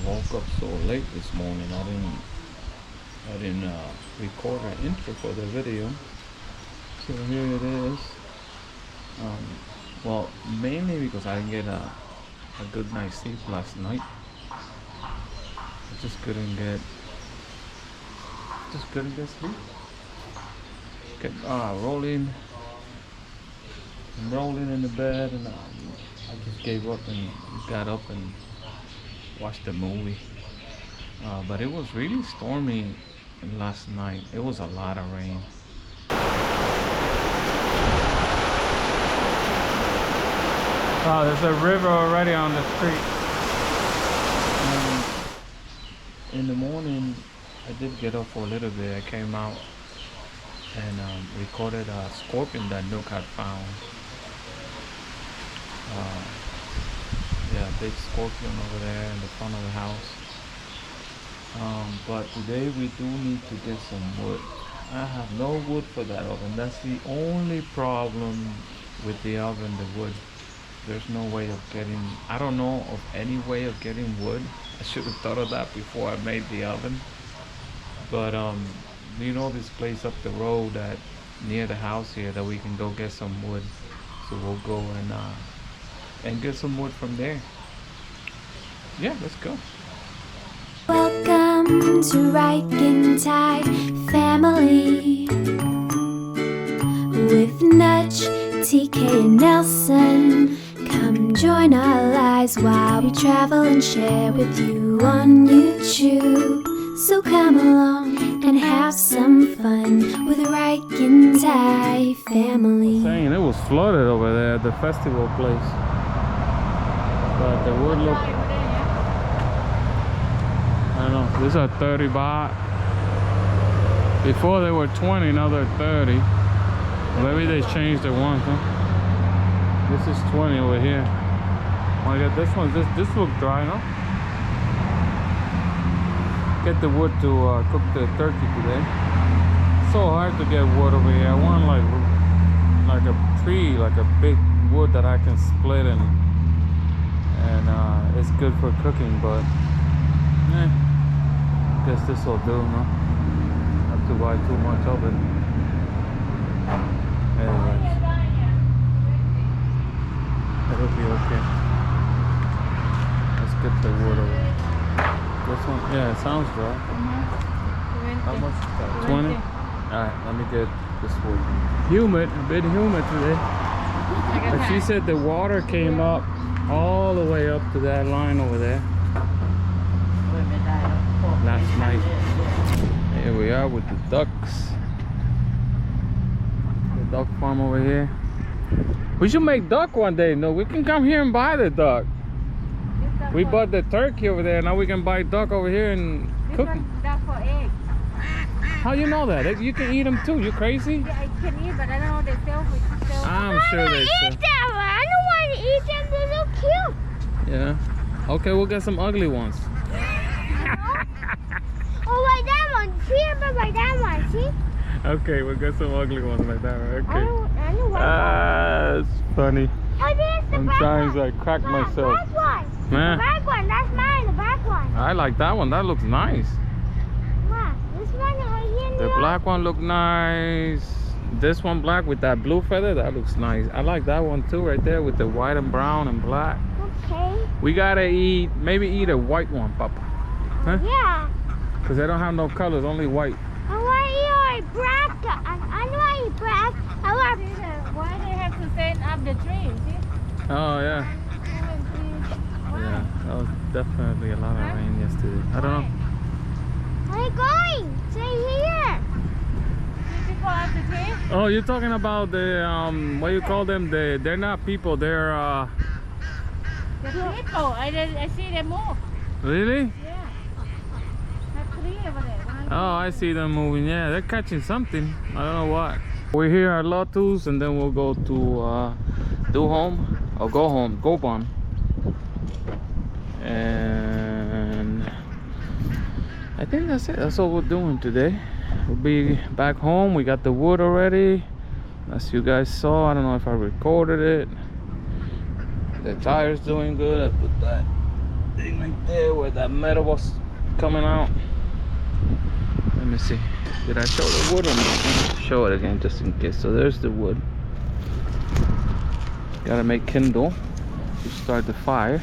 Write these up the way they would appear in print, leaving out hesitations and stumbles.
woke up so late this morning. I didn't record an intro for the video. So here it is. Well, mainly because I didn't get a good night's sleep last night. I just couldn't get sleep. Kept rolling in the bed, and I just gave up and got up and watched the movie. But it was really stormy last night. It was a lot of rain. Oh, there's a river already on the street. In the morning, I did get up for a little bit. I came out and recorded a scorpion that Nook had found. Yeah, big scorpion over there in the front of the house. But today we do need to get some wood. I have no wood for that oven. That's the only problem with the oven, the wood. There's no way of getting, I don't know of any way of getting wood. I should have thought of that before I made the oven. But you know this place up the road that near the house here that we can go get some wood. So we'll go and get some wood from there. Yeah, let's go. Welcome to Rican family with Nudge, TK and Nelson. Come join our lives while we travel and share with you on YouTube. So come along and have some fun with Rican family. Saying it was flooded over there at the festival place, but the wood looked, I don't know, these are 30 baht. Before they were 20, now they're 30. Maybe they changed the ones, huh? This is 20 over here. Oh my god, this one, this looks dry, no? Get the wood to cook the turkey today. It's so hard to get wood over here. I want like a tree, like a big wood that I can split and it's good for cooking, but guess this will do, no? Have to buy too much of it. Anyways, it'll be okay. Let's get the wood over. This one, yeah, it sounds dry. How much is that? 20? Alright, let me get this wood. Humid, a bit humid today. But she said the water came up all the way up to that line over there last night. Here we are with the ducks. The duck farm over here. We should make duck one day. No, we can come here and buy the duck. We bought the turkey over there. Now we can buy duck over here and cook them. Duck for eggs. How you know that? You can eat them too. You crazy? Yeah, I can eat, but I don't know they sell. I'm sure they sell. Them. I don't want to eat them. They're so cute. Yeah. Okay, we'll get some ugly ones. Oh, like that one. See, but like that one. See? Okay, we'll get some ugly ones like that. Okay. I know It's funny. Oh, there's the Sometimes black I crack one. myself. The black one. Nah. The black one. That's mine. The black one. I like that one. That looks nice. Ma, this one right here. The black one look nice. This one black with that blue feather, that looks nice. I like that one too right there with the white and brown and black. Okay. We gotta maybe eat a white one, Papa. Huh? Yeah. Because they don't have no colors, only white. I want to eat black. I know I eat black. I want. Why they have to set up the tree? See? Oh yeah. Yeah, that was definitely a lot of rain yesterday. I don't know. Where are you going? Stay here. Did you pull out the tree? Oh, you're talking about the what do you call them? They're not people. They're The people. I see them move. really? Yeah. That tree over there. Oh, I see them moving. Yeah, they're catching something. I don't know what. We're here at Lotus, and then we'll go to go home, go on. And I think that's it. That's all we're doing today. We'll be back home. We got the wood already, as you guys saw. I don't know if I recorded it. The tire's doing good. I put that thing like there where that metal was coming out. Let me see. Did I show the wood or not? Show it again just in case. So there's the wood. Gotta make kindle to start the fire.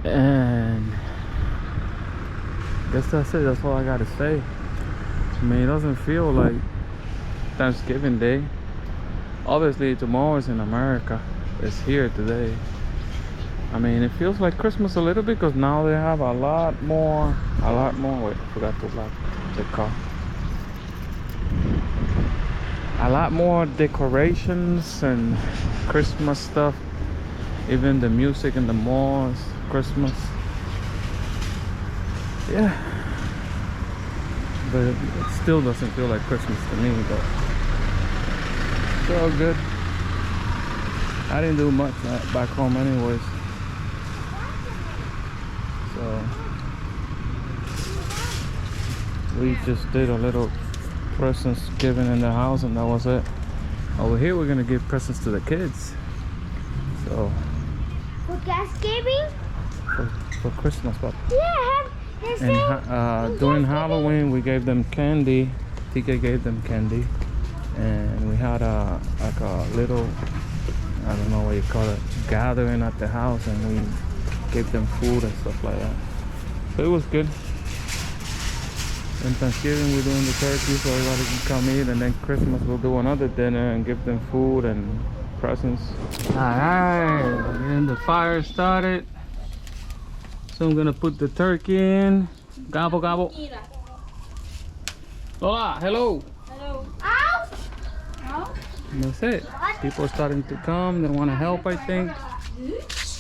And I guess that's it. That's all I gotta say. I mean, it doesn't feel like Thanksgiving Day. Obviously tomorrow is in America. It's here today. I mean, it feels like Christmas a little bit because now they have a lot more. Wait, I forgot to lock the car. A lot more decorations and Christmas stuff. Even the music in the malls, Christmas. Yeah. But it still doesn't feel like Christmas to me, but it's all good. I didn't do much back home anyways. So we just did a little presents giving in the house and that was it. Over here we're gonna give presents to the kids. So For Thanksgiving? for Christmas, but Yeah, and during Halloween we gave them candy. TK gave them candy, and we had like a little, I don't know what you call it, gathering at the house, and we gave them food and stuff like that. So it was good. And Thanksgiving we're doing the turkey so everybody can come eat, and then Christmas we'll do another dinner and give them food and presents. Alright, getting the fire started. So I'm gonna put the turkey in. Gobble gobble. Lola, hello. Hello. Ow! Ow! And that's it. People are starting to come. They want to help, I think.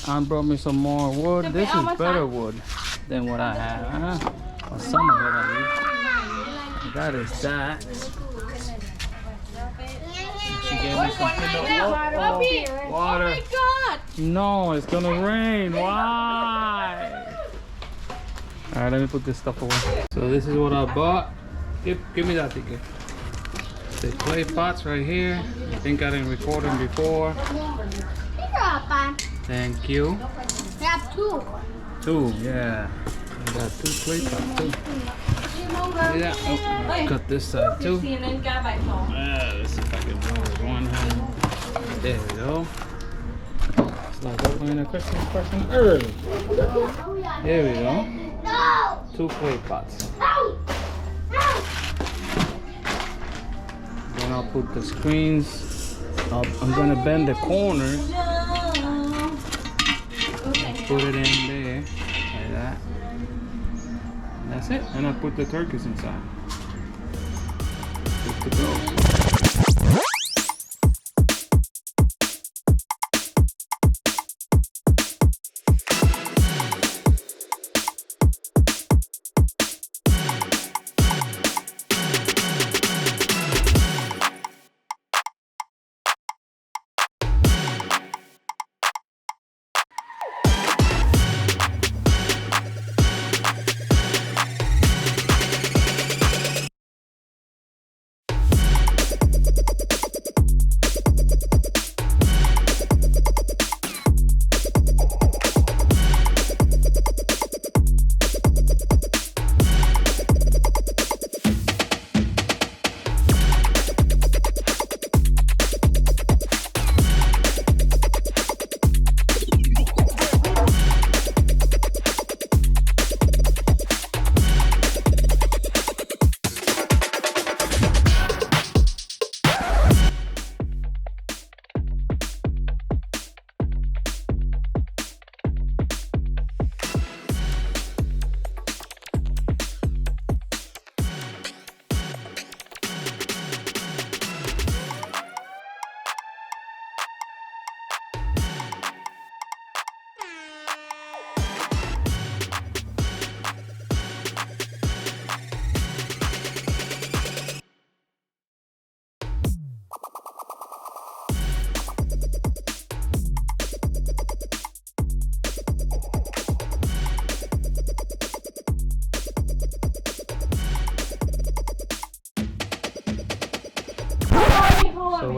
Aunt brought me some more wood. This is better wood than what I had. Huh? Or some of it at least. That is that. She gave me some water. Water. Oh my God! No, it's gonna rain. Why? Alright, let me put this stuff away. So this is what I bought. Give me that ticket. The clay pots right here. I think I didn't record them before. Thank you. We have two. Two, yeah. I got two clay pots too. Yeah, oh, cut this side too. Let's see if I can do it with one hand. There we go. It's like opening a Christmas present early. There we go. Two clay pots. Then I'll put the screens. I'm gonna bend the corners. Put it in there, like that. And that's it. And I put the turkeys inside. Good to go.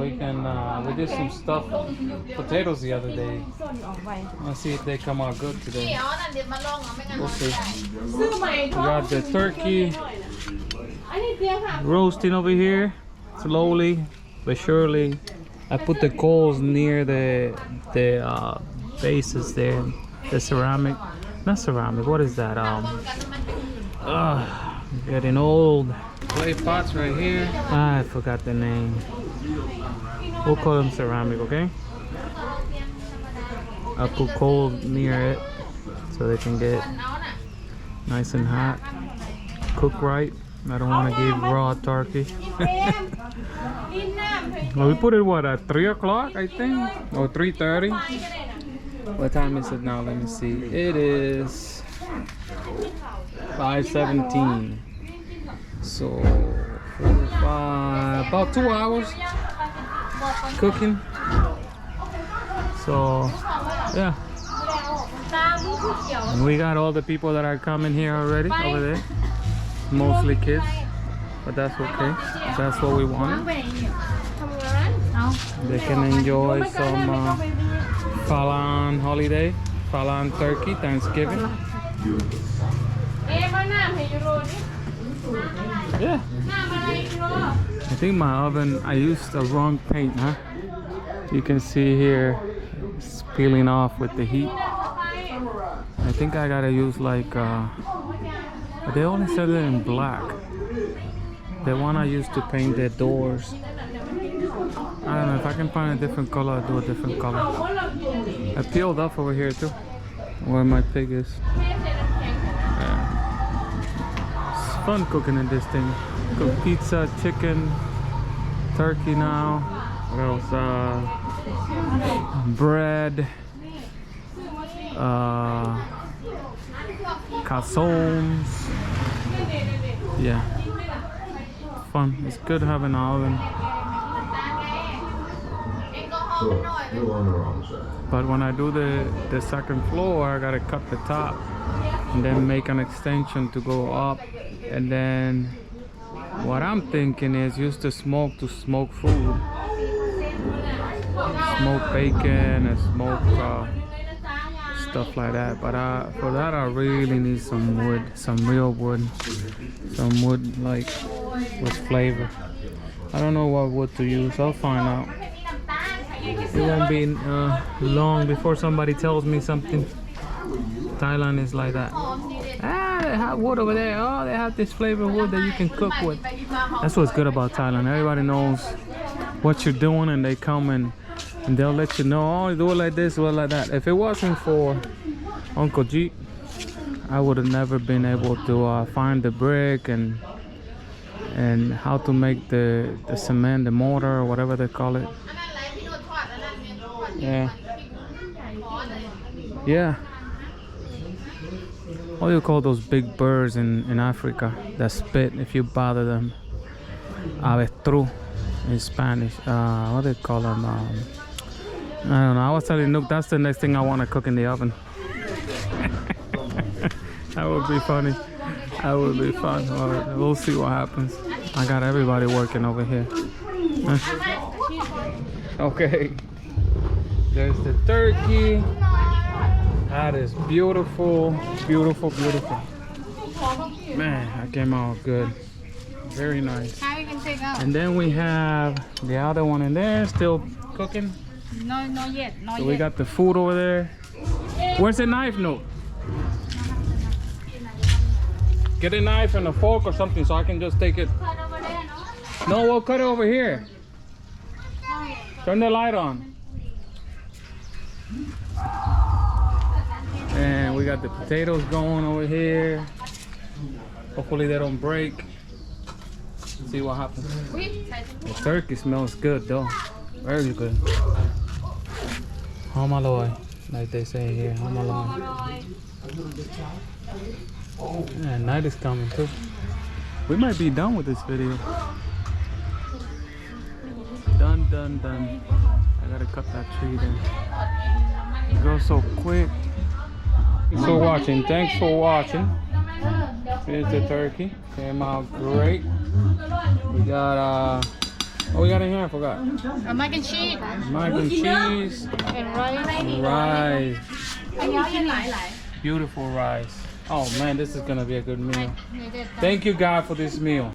we can. We did some stuffed potatoes the other day. Let's see if they come out good today. We'll see. We got the turkey roasting over here, slowly but surely. I put the coals near the bases there, the ceramic. Not ceramic. What is that? Getting old. Clay pots right here. I forgot the name. We'll call them ceramic, okay? I put coal near it so they can get nice and hot. Cook right. I don't want to give raw turkey. Well, we put it what at 3 o'clock, I think, or 3:30. What time is it now? Let me see. It is 5:17. So about 2 hours cooking. So yeah, and we got all the people that are coming here already over there, mostly kids, but that's okay. That's what we want. They can enjoy some Thailand holiday, Thailand turkey, Thanksgiving. Yeah. I think my oven, I used the wrong paint, huh? You can see here it's peeling off with the heat. I think I gotta use like they only said it in black. The one I used to paint the doors. I don't know if I can find a different color, I'll do a different color. I peeled off over here too, where my pig is. It's fun cooking in this thing. Cook pizza, chicken, turkey now. What else? Bread, calzones. Yeah, fun. It's good having an oven. But when I do the second floor, I gotta cut the top and then make an extension to go up. And then what I'm thinking is use the smoke to smoke food, smoke bacon and smoke stuff like that. But for that I really need some wood, some real wood, some wood like with flavor. I don't know what wood to use. I'll find out. It won't be long before somebody tells me something. Thailand is like that. Ah, they have wood over there. Oh, they have this flavor wood that you can cook with. That's what's good about Thailand. Everybody knows what you're doing, and they come and they'll let you know. Oh, do it like this, do it like that. If it wasn't for Uncle G, I would have never been able to find the brick and how to make the cement, the mortar, or whatever they call it. Yeah. Yeah. What do you call those big birds in Africa that spit if you bother them? Avestruz in Spanish. What do they call them? I don't know. I was telling Nook that's the next thing I want to cook in the oven. That would be funny. That would be fun. Well, we'll see what happens. I got everybody working over here. Okay. There's the turkey. That is beautiful, beautiful, beautiful. Man, that came out good. Very nice. And then we have the other one in there, still cooking. No, not yet. Not So yet. we got the food over there. Where's the knife, No? Get a knife and a fork or something so I can just take it. No, we'll cut it over here. Turn the light on. And we got the potatoes going over here. Hopefully they don't break. See what happens. The turkey smells good though. Very good. Homaloy, like they say here. Homaloy. Yeah, night is coming too. We might be done with this video. Done, done, done. I gotta cut that tree there. It goes so quick. Thanks for watching. Thanks for watching. Here's the turkey. Came out great. We got Oh, we got in here. I forgot. Mac and cheese Mac and cheese. and rice. Rice. Beautiful rice. Oh man, this is gonna be a good meal. Thank you, God, for this meal.